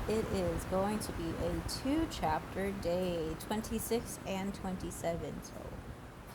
It is going to be a 2-chapter day, 26 and 27. So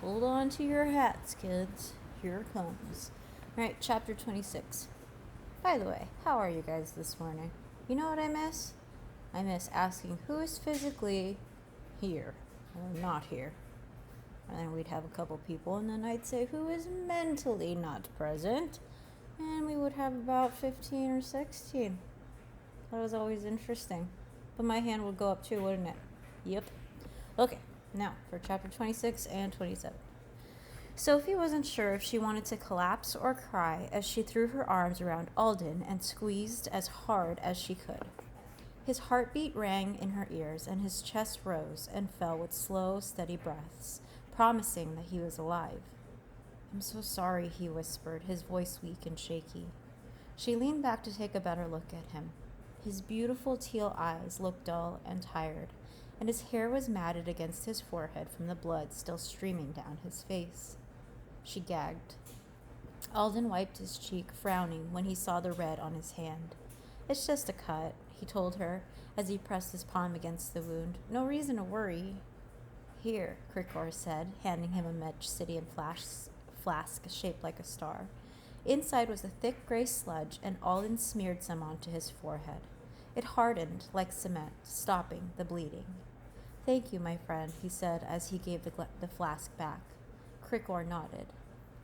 hold on to your hats, kids. Here it comes. Alright, chapter 26. By the way, how are you guys this morning? You know what I miss? I miss asking who is physically here or not here. And then we'd have a couple people, and then I'd say who is mentally not present. And we would have about 15 or 16. That was always interesting. But my hand would go up too, wouldn't it? Yep. Okay, now for chapter 26 and 27. Sophie wasn't sure if she wanted to collapse or cry as she threw her arms around Alden and squeezed as hard as she could. His heartbeat rang in her ears, and his chest rose and fell with slow, steady breaths, promising that he was alive. "I'm so sorry," he whispered, his voice weak and shaky. She leaned back to take a better look at him. His beautiful teal eyes looked dull and tired, and his hair was matted against his forehead from the blood still streaming down his face. She gagged. Alden wiped his cheek, frowning when he saw the red on his hand. "It's just a cut," he told her, as he pressed his palm against the wound. "No reason to worry." "Here," Krikor said, handing him a Medicitian flask shaped like a star. Inside was a thick gray sludge, and Alden smeared some onto his forehead. It hardened like cement, stopping the bleeding. "Thank you, my friend," he said as he gave the flask back. Krikor nodded.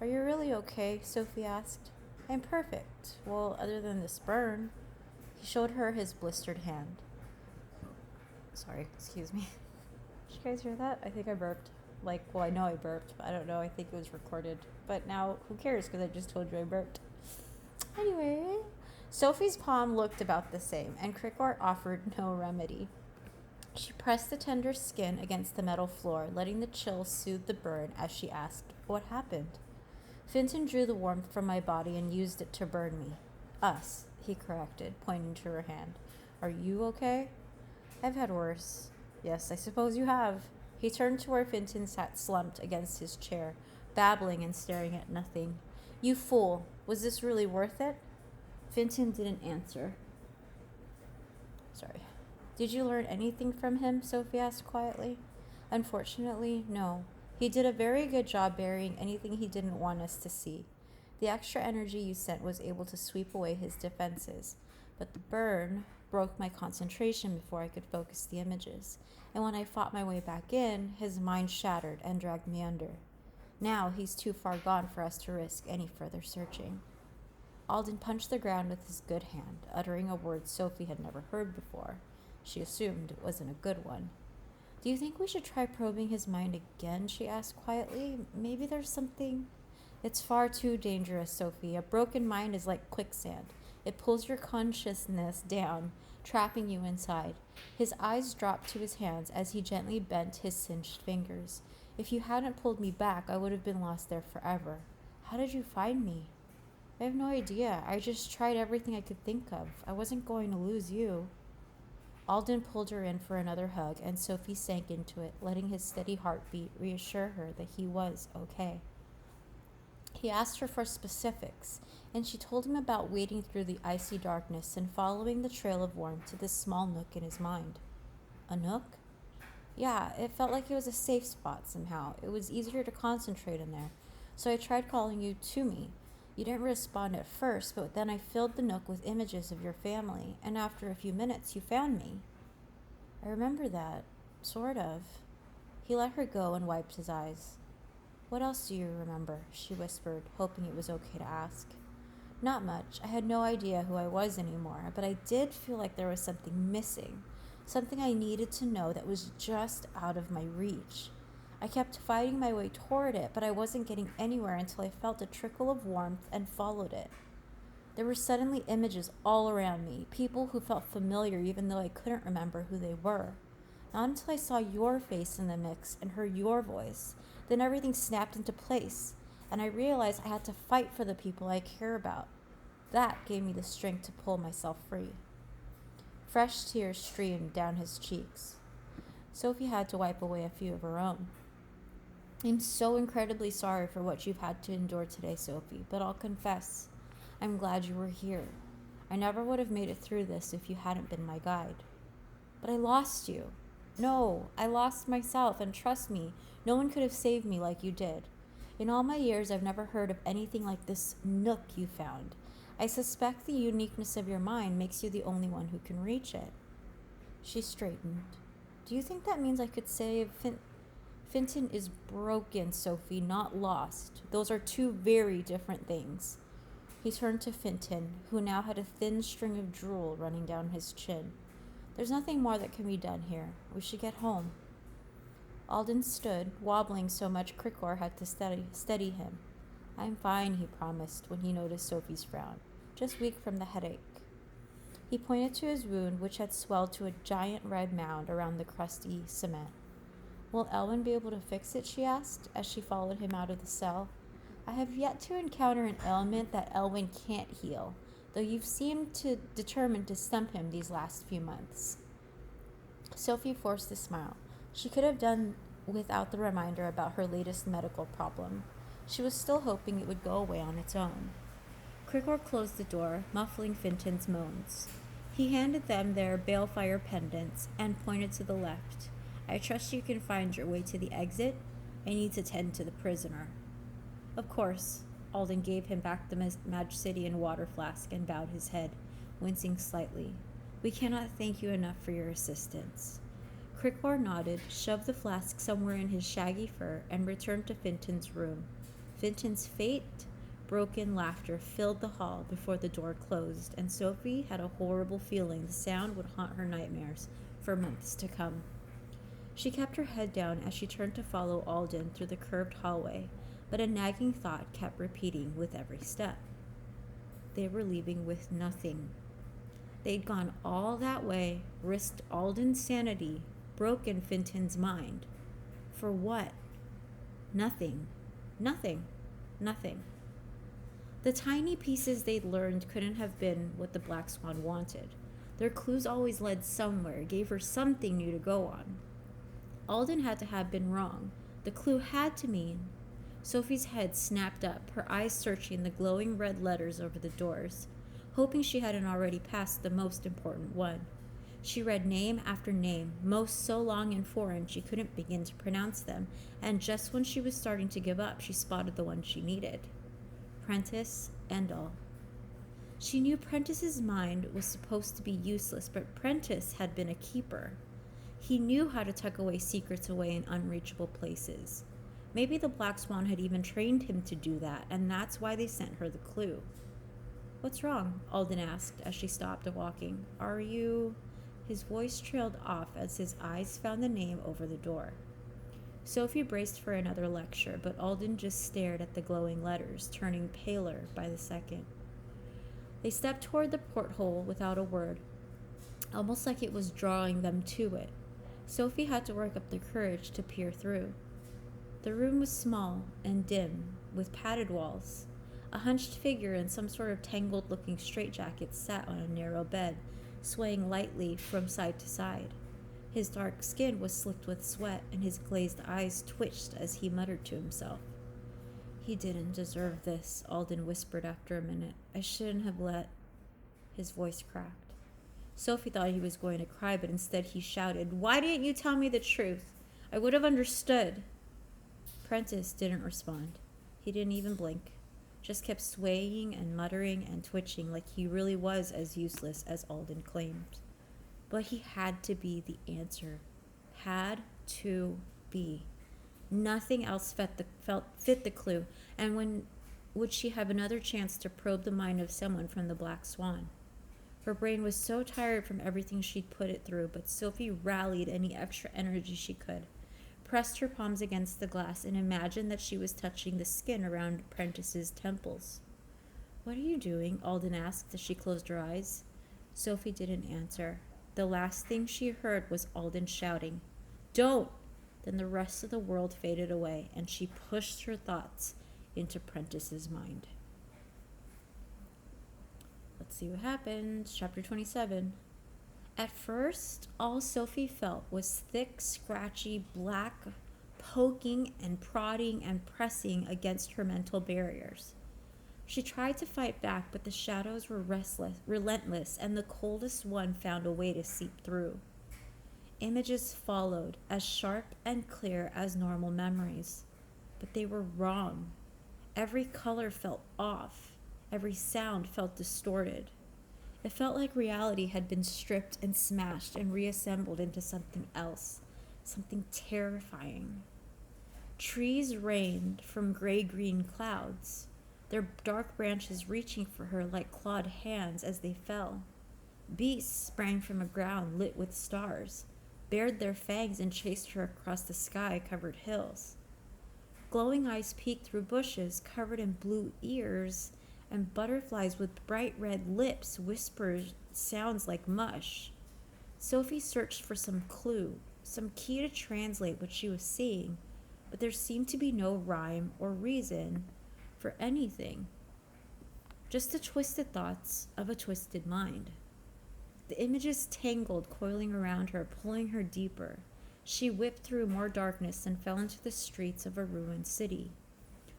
"Are you really okay?" Sophie asked. "I'm perfect. Well, other than this burn." He showed her his blistered hand. Sorry, excuse me. Did you guys hear that? I think I burped. I know I burped, but I don't know. I think it was recorded. But now, who cares? Because I just told you I burped. Anyway, Sophie's palm looked about the same, and Krikor offered no remedy. She pressed the tender skin against the metal floor, letting the chill soothe the burn as she asked, "What happened?" "Finton drew the warmth from my body and used it to burn me." "Us," he corrected, pointing to her hand. "Are you okay?" "I've had worse." "Yes, I suppose you have." He turned to where Finton sat slumped against his chair, babbling and staring at nothing. "You fool! Was this really worth it?" Finton didn't answer. Sorry. "Did you learn anything from him?" Sophie asked quietly. "Unfortunately, no. He did a very good job burying anything he didn't want us to see. The extra energy you sent was able to sweep away his defenses, but the burn broke my concentration before I could focus the images, and when I fought my way back in, his mind shattered and dragged me under. Now he's too far gone for us to risk any further searching." Alden punched the ground with his good hand, uttering a word Sophie had never heard before. She assumed it wasn't a good one. "Do you think we should try probing his mind again?" she asked quietly. "Maybe there's something—" "It's far too dangerous, Sophie. A broken mind is like quicksand. It pulls your consciousness down, trapping you inside." His eyes dropped to his hands as he gently bent his cinched fingers. "If you hadn't pulled me back, I would have been lost there forever. How did you find me?" "I have no idea. I just tried everything I could think of. I wasn't going to lose you." Alden pulled her in for another hug, and Sophie sank into it, letting his steady heartbeat reassure her that he was okay. He asked her for specifics, and she told him about wading through the icy darkness and following the trail of warmth to this small nook in his mind. "A nook?" "Yeah, it felt like it was a safe spot somehow. It was easier to concentrate in there. So I tried calling you to me. You didn't respond at first, but then I filled the nook with images of your family, and after a few minutes you found me." "I remember that. Sort of." He let her go and wiped his eyes. "What else do you remember?" she whispered, hoping it was okay to ask. "Not much. I had no idea who I was anymore, but I did feel like there was something missing, something I needed to know that was just out of my reach. I kept fighting my way toward it, but I wasn't getting anywhere until I felt a trickle of warmth and followed it. There were suddenly images all around me, people who felt familiar even though I couldn't remember who they were. Not until I saw your face in the mix and heard your voice. Then everything snapped into place, and I realized I had to fight for the people I care about. That gave me the strength to pull myself free." Fresh tears streamed down his cheeks. Sophie had to wipe away a few of her own. "I'm so incredibly sorry for what you've had to endure today, Sophie, but I'll confess, I'm glad you were here. I never would have made it through this if you hadn't been my guide. But I lost you. No, I lost myself, and trust me, no one could have saved me like you did. In all my years, I've never heard of anything like this nook you found. I suspect the uniqueness of your mind makes you the only one who can reach it. She straightened. Do you think that means I could say Finton is broken, Sophie, not lost? Those are two very different things. He turned to Finton, who now had a thin string of drool running down his chin. There's nothing more that can be done here. We should get home. Alden stood, wobbling so much Krikor had to steady him. I'm fine, he promised when he noticed Sophie's frown. Just weak from the headache. He pointed to his wound, which had swelled to a giant red mound around the crusty cement. Will Elwyn be able to fix it, she asked, as she followed him out of the cell. I have yet to encounter an ailment that Elwyn can't heal, though you've seemed determined to stump him these last few months. Sophie forced a smile. She could have done without the reminder about her latest medical problem. She was still hoping it would go away on its own. Krikor closed the door, muffling Finton's moans. He handed them their balefire pendants and pointed to the left. I trust you can find your way to the exit. I need to tend to the prisoner. Of course. Alden gave him back the Magicidian water flask and bowed his head, wincing slightly. We cannot thank you enough for your assistance. Krikor nodded, shoved the flask somewhere in his shaggy fur, and returned to Finton's room. Finton's faint, broken laughter filled the hall before the door closed, and Sophie had a horrible feeling the sound would haunt her nightmares for months to come. She kept her head down as she turned to follow Alden through the curved hallway, but a nagging thought kept repeating with every step. They were leaving with nothing. They'd gone all that way, risked Alden's sanity, broken Finton's mind. For what? Nothing. Nothing. Nothing. The tiny pieces they'd learned couldn't have been what the Black Swan wanted. Their clues always led somewhere, gave her something new to go on. Alden had to have been wrong. The clue had to mean. Sophie's head snapped up, her eyes searching the glowing red letters over the doors, hoping she hadn't already passed the most important one. She read name after name, most so long and foreign she couldn't begin to pronounce them, and just when she was starting to give up, she spotted the one she needed. Prentice Endall. She knew Prentice's mind was supposed to be useless, but Prentice had been a keeper. He knew how to tuck away secrets away in unreachable places. Maybe the Black Swan had even trained him to do that, and that's why they sent her the clue. What's wrong? Alden asked as she stopped walking. Are you... His voice trailed off as his eyes found the name over the door. Sophie braced for another lecture, but Alden just stared at the glowing letters, turning paler by the second. They stepped toward the porthole without a word, almost like it was drawing them to it. Sophie had to work up the courage to peer through. The room was small and dim, with padded walls. A hunched figure in some sort of tangled-looking straitjacket sat on a narrow bed, swaying lightly from side to side. His dark skin was slicked with sweat, and his glazed eyes twitched as he muttered to himself. He didn't deserve this, Alden whispered after a minute. I shouldn't have let... His voice cracked. Sophie thought he was going to cry, but instead he shouted, Why didn't you tell me the truth? I would have understood. Prentice didn't respond. He didn't even blink. Just kept swaying and muttering and twitching like he really was as useless as Alden claimed. But he had to be the answer. Had to be. Nothing else fit the clue, and when would she have another chance to probe the mind of someone from the Black Swan? Her brain was so tired from everything she'd put it through, but Sophie rallied any extra energy she could, pressed her palms against the glass, and imagined that she was touching the skin around Prentice's temples. What are you doing? Alden asked as she closed her eyes. Sophie didn't answer. The last thing she heard was Alden shouting, Don't! Then the rest of the world faded away, and she pushed her thoughts into Prentice's mind. Let's see what happens. Chapter 27. At first, all Sophie felt was thick, scratchy, black, poking and prodding and pressing against her mental barriers. She tried to fight back, but the shadows were relentless, and the coldest one found a way to seep through. Images followed, as sharp and clear as normal memories. But they were wrong. Every color felt off. Every sound felt distorted. It felt like reality had been stripped and smashed and reassembled into something else, something terrifying. Trees rained from gray-green clouds, their dark branches reaching for her like clawed hands as they fell. Beasts sprang from a ground lit with stars, bared their fangs and chased her across the sky-covered hills. Glowing eyes peeked through bushes covered in blue ears, and butterflies with bright red lips whispered sounds like mush. Sophie searched for some clue, some key to translate what she was seeing, but there seemed to be no rhyme or reason for anything. Just the twisted thoughts of a twisted mind. The images tangled, coiling around her, pulling her deeper. She whipped through more darkness and fell into the streets of a ruined city.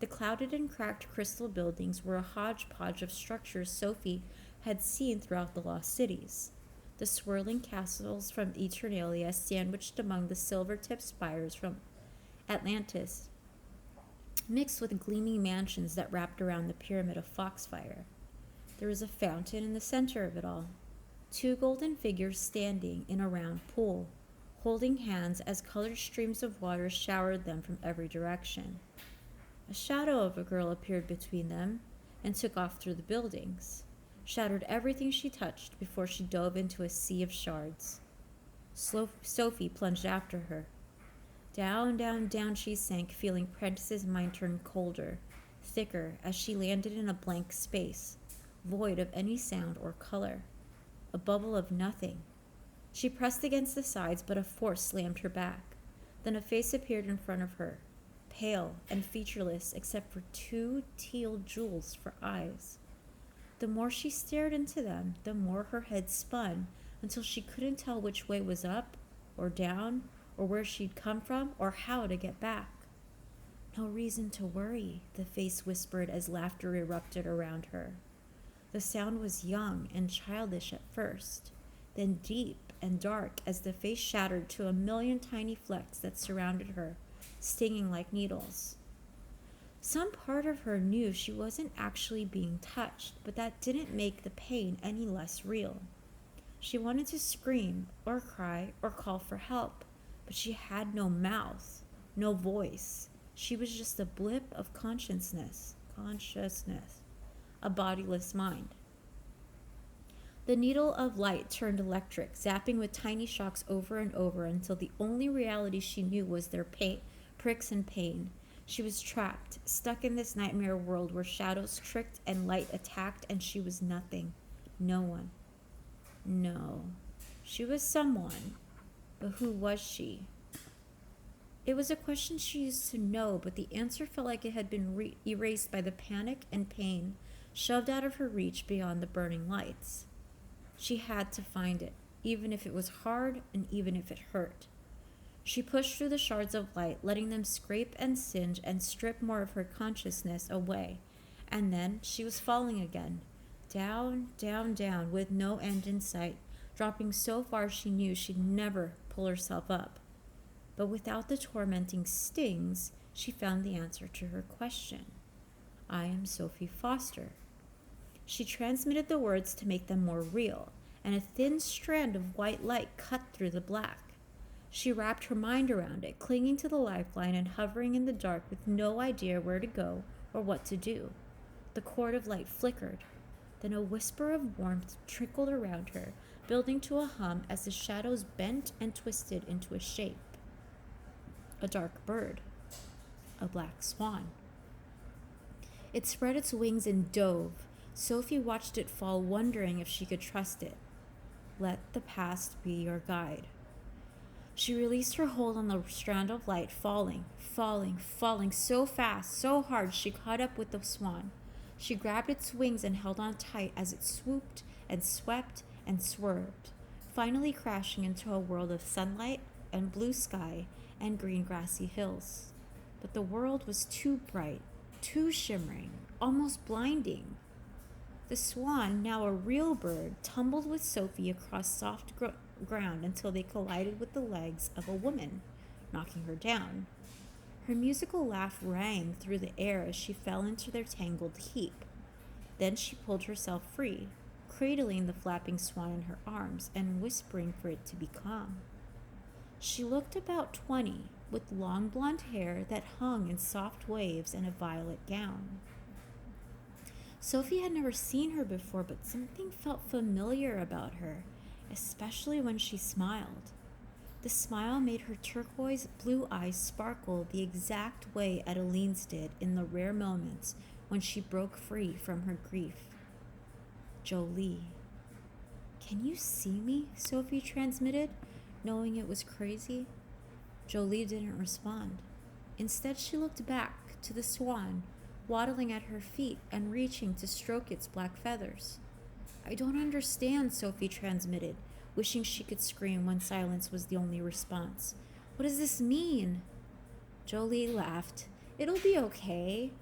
The clouded and cracked crystal buildings were a hodgepodge of structures Sophie had seen throughout the lost cities. The swirling castles from Eternalia sandwiched among the silver-tipped spires from Atlantis, mixed with gleaming mansions that wrapped around the pyramid of Foxfire. There was a fountain in the center of it all. 2 golden figures standing in a round pool, holding hands as colored streams of water showered them from every direction. A shadow of a girl appeared between them and took off through the buildings, shattered everything she touched before she dove into a sea of shards. Sophie plunged after her. Down, down, down she sank, feeling Prentice's mind turn colder, thicker, as she landed in a blank space, void of any sound or color. A bubble of nothing. She pressed against the sides, but a force slammed her back. Then a face appeared in front of her, pale and featureless except for 2 teal jewels for eyes. The more she stared into them, the more her head spun, until she couldn't tell which way was up or down, or where she'd come from, or how to get back. No reason to worry, the face whispered as laughter erupted around her. The sound was young and childish at first, then deep and dark as the face shattered to a million tiny flecks that surrounded her, stinging like needles. Some part of her knew she wasn't actually being touched, but that didn't make the pain any less real. She wanted to scream or cry or call for help, but she had no mouth, no voice. She was just a blip of consciousness, a bodiless mind. The needle of light turned electric, zapping with tiny shocks over and over until the only reality she knew was their pain, pricks and pain. She was trapped, stuck in this nightmare world where shadows tricked and light attacked, and she was nothing. No one. No. She was someone. But who was she? It was a question she used to know, but the answer felt like it had been erased by the panic and pain shoved out of her reach beyond the burning lights. She had to find it, even if it was hard and even if it hurt. She pushed through the shards of light, letting them scrape and singe and strip more of her consciousness away. And then she was falling again, down, down, down, with no end in sight, dropping so far she knew she'd never pull herself up. But without the tormenting stings, she found the answer to her question. I am Sophie Foster. She transmitted the words to make them more real, and a thin strand of white light cut through the black. She wrapped her mind around it, clinging to the lifeline and hovering in the dark with no idea where to go or what to do. The cord of light flickered. Then a whisper of warmth trickled around her, building to a hum as the shadows bent and twisted into a shape. A dark bird. A black swan. It spread its wings and dove. Sophie watched it fall, wondering if she could trust it. Let the past be your guide. She released her hold on the strand of light, falling so fast, so hard she caught up with the swan. She grabbed its wings and held on tight as it swooped and swept and swerved, finally crashing into a world of sunlight and blue sky and green grassy hills. But the world was too bright, too shimmering, almost blinding. The swan, now a real bird, tumbled with Sophie across soft ground until they collided with the legs of a woman, knocking her down. Her musical laugh rang through the air as she fell into their tangled heap. Then she pulled herself free, cradling the flapping swan in her arms and whispering for it to be calm. She looked about 20, with long blonde hair that hung in soft waves and a violet gown. Sophie had never seen her before, but something felt familiar about her, especially when she smiled. The smile made her turquoise blue eyes sparkle the exact way Adeline's did in the rare moments when she broke free from her grief. Jolie. "Can you see me?" Sophie transmitted, knowing it was crazy. Jolie didn't respond. Instead, she looked back to the swan, waddling at her feet and reaching to stroke its black feathers. "I don't understand," Sophie transmitted, wishing she could scream when silence was the only response. "What does this mean?" Jolie laughed. "It'll be okay."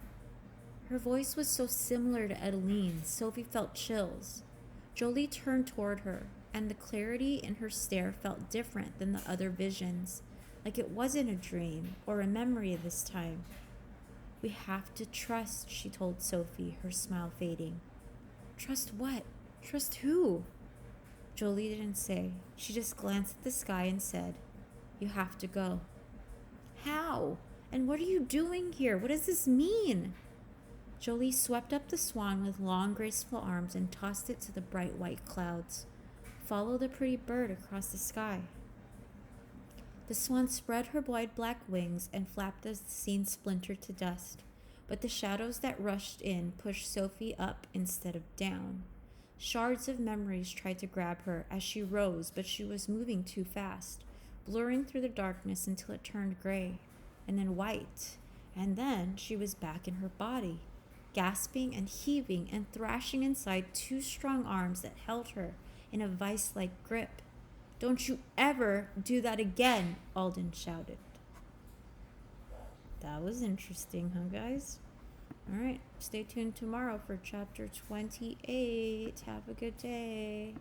Her voice was so similar to Adeline's, Sophie felt chills. Jolie turned toward her, and the clarity in her stare felt different than the other visions, like it wasn't a dream or a memory this time. "We have to trust," she told Sophie, her smile fading. "Trust what? Trust who?" Jolie didn't say. She just glanced at the sky and said, "You have to go." "How? And what are you doing here? What does this mean?" Jolie swept up the swan with long, graceful arms and tossed it to the bright white clouds. "Follow the pretty bird across the sky." The swan spread her wide black wings and flapped as the scene splintered to dust, but the shadows that rushed in pushed Sophie up instead of down. Shards of memories tried to grab her as she rose, but she was moving too fast, blurring through the darkness until it turned gray, and then white, and then she was back in her body, gasping and heaving and thrashing inside two strong arms that held her in a vice-like grip. "Don't you ever do that again," Alden shouted. That was interesting, huh, guys? All right, stay tuned tomorrow for chapter 28. Have a good day.